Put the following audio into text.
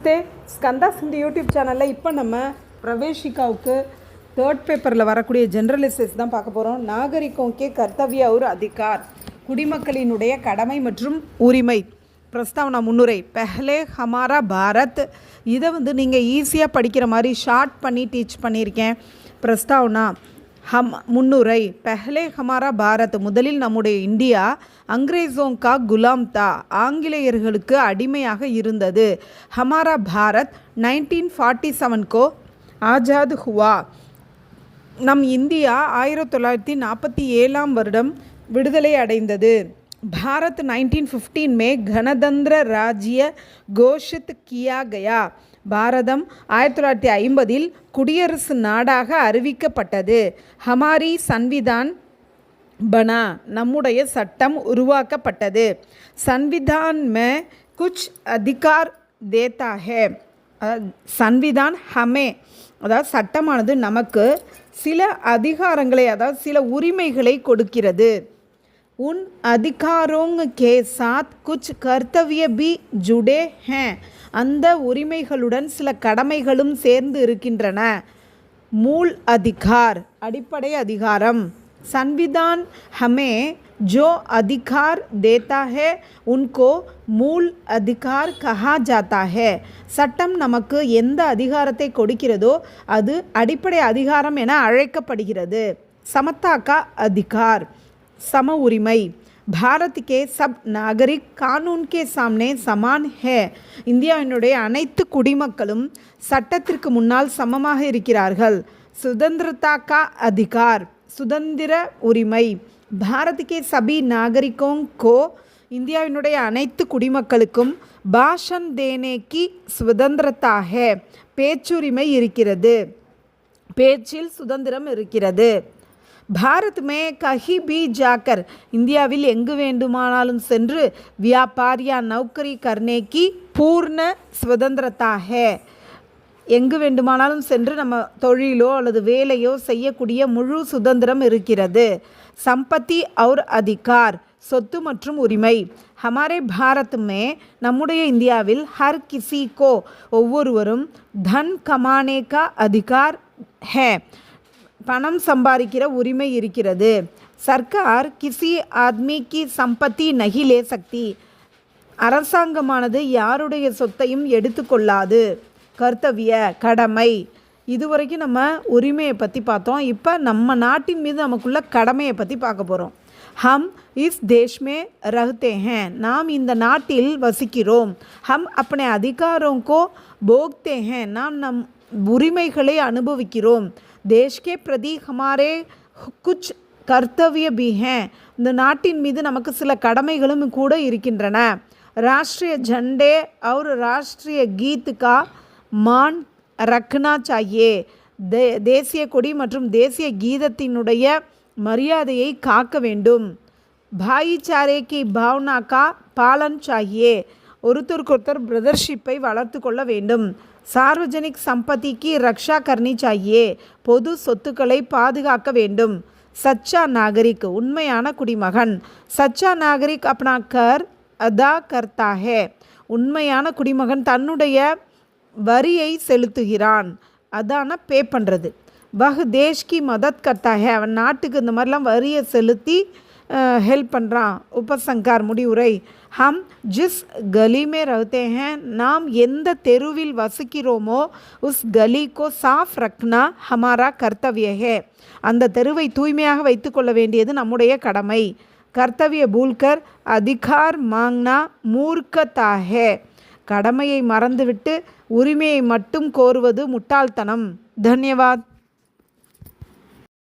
ஸ்கந்தா சிந்து YouTube சேனலில் இப்போ நம்ம பிரவேஷிகாவுக்கு தேர்ட் பேப்பரில் வரக்கூடிய ஜென்ரல் எஸ்ஸேஸ் தான் பார்க்க போகிறோம். நாகரிகோங்கே கர்த்தவிய ஒரு அதிகார், குடிமக்களினுடைய கடமை மற்றும் உரிமை. பிரஸ்தாவனா முன்னுரை, பெஹ்லே ஹமாரா பாரத். இதை நீங்கள் ஈஸியாக படிக்கிற மாதிரி ஷார்ட் பண்ணி டீச் பண்ணியிருக்கேன். பிரஸ்தாவனா முன்னுரை, பெஹ்லே ஹமாரா பாரத். முதலில் நம்முடைய இந்தியா அங்கிரேசோங்கா குலாம் தா, ஆங்கிலேயர்களுக்கு அடிமையாக இருந்தது. ஹமாரா பாரத் 1947 கோ ஆஜாத் ஹுவா. நம் இந்தியா 1947 வருடம் விடுதலை அடைந்தது. பாரத் 1915 में गणतंत्र राज्य घोषित किया गया. பாரதம் 1950 குடியரசு நாடாக அறிவிக்கப்பட்டது. ஹமாரி சன்விதான் பனா, நம்முடைய சட்டம் உருவாக்கப்பட்டது. சன்விதான் மே குச் அதிகார் தேதா ஹே. சன்விதான் ஹமே, அதாவது சட்டமானது நமக்கு சில அதிகாரங்களை, அதாவது சில உரிமைகளை கொடுக்கிறது. உன் அதிகாரோं के साथ कुछ कर्तव्य भी जुड़े हैं. அந்த உரிமைகளுடன் சில கடமைகளும் சேர்ந்து இருக்கின்றன. மூல் அதிகார், அடிப்படை அதிகாரம். संविधान हमें जो अधिकार देता है उनको मूल अधिकार कहा जाता है. சட்டம் நமக்கு எந்த அதிகாரத்தை கொடுக்கிறதோ அது அடிப்படை அதிகாரம் என அழைக்கப்படுகிறது. समता का अधिकार, சம உரிமை. भारत के सब नागरिक कानून के सामने समान है. இந்தியாவினுடைய அனைத்து குடிமக்களும் சட்டத்திற்கு முன்னால் சமமாக இருக்கிறார்கள். சுதந்திரता का अधिकार, சுதந்திர உரிமை. பாரத் கே சபி நாகரிகோं को, இந்தியாவினுடைய அனைத்து குடிமக்களுக்கும் பாஷன் தேனே கி சுதந்திரता है, பேச்சுரிமை இருக்கிறது, பேச்சில் சுதந்திரம் இருக்கிறது. பாரத் மே கஹி பி ஜாக்கர், இந்தியாவில் எங்கு வேண்டுமானாலும் சென்று வியாபாரியா நௌக்கரி கர்னே கி பூர்ண சுதந்திரता है, எங்கு வேண்டுமானாலும் சென்று நம்ம தொழிலோ அல்லது வேலையோ செய்யக்கூடிய முழு சுதந்திரம் இருக்கிறது. சம்பத்தி और அதிகார், சொத்து மற்றும் உரிமை. ஹமாரே பாரத் மே, நம்முடைய இந்தியாவில் ஹர் கிசி கோ, ஒவ்வொருவரும் தன் கமானே கா அதிகார் ஹே, பணம் சம்பாதிக்கிற உரிமை இருக்கிறது. சர்க்கார் கிசி ஆத்மி கி சம்பத்தி நஹி லே சக்தி, அரசாங்கமானது யாருடைய சொத்தையும் எடுத்துக்கொள்ளாது. கர்த்தவிய, கடமை. இதுவரைக்கும் நம்ம உரிமையை பற்றி பார்த்தோம். இப்போ நம்ம நாட்டின் மீது நமக்குள்ள கடமையை பற்றி பார்க்க போகிறோம். ஹம் இஸ் தேஷ் மே ரஹ்தே ஹேன், நாம் இந்த நாட்டில் வசிக்கிறோம். ஹம் அப்னே அதிகாரோं को போக்தே ஹேன், நாம் நம் உரிமைகளை அனுபவிக்கிறோம். தேஷ் கே பிரதி ஹமாரே குச் கர்த்தவிய பி ஹேன், இந்த நாட்டின் மீது நமக்கு சில கடமைகளும் கூட இருக்கின்றன. ராஷ்ட்ரிய ஜண்டே और ராஷ்ட்ரிய கீத் கா மான் ரக்னா சாயே, தேசிய கொடி மற்றும் தேசிய கீதத்தினுடைய மரியாதையை காக்க வேண்டும். பாயிச்சாரே கி பாவனா கா பாலன் சாயே, ஒருத்தருக்கொருத்தர் பிரதர்ஷிப்பை வளர்த்து கொள்ள வேண்டும். சார்வஜனிக் சம்பத்தி கி ரக்ஷா கர்னி சாயே, பொது சொத்துக்களை பாதுகாக்க வேண்டும். சச்சா நாகரிக், உண்மையான குடிமகன். சச்சா நாகரிக் அப்னா கர் அதா கர்த்தா ஹே, உண்மையான குடிமகன் தன்னுடைய வரியை செலுத்துகிறான். அதான பே பண்ணுறது. வஹ் தேஷ் கி மதத் கர்த்தா ஹே, அவன் நாட்டுக்கு இந்த மாதிரிலாம் வரியை செலுத்தி ஹெல்ப் பண்ணுறான். உபசங்கார், முடிவுரை. ஹம் ஜிஸ் கலி மே ரஹ்தே ஹேன், நாம் எந்த தெருவில் வசிக்கிறோமோ உஸ் கலி கோ சாஃப் ரக்னா ஹமாரா கர்த்தவிய ஹே, அந்த தெருவை தூய்மையாக வைத்து கொள்ள வேண்டியது நம்முடைய கடமை. கர்த்தவிய பூல்கர் அதிகார் மாங்னா மூர்க்கதா ஹே, கடமையை மறந்துவிட்டு உரிமையை மட்டும் கோருவது முட்டாள்தனம். தன்யவாத்.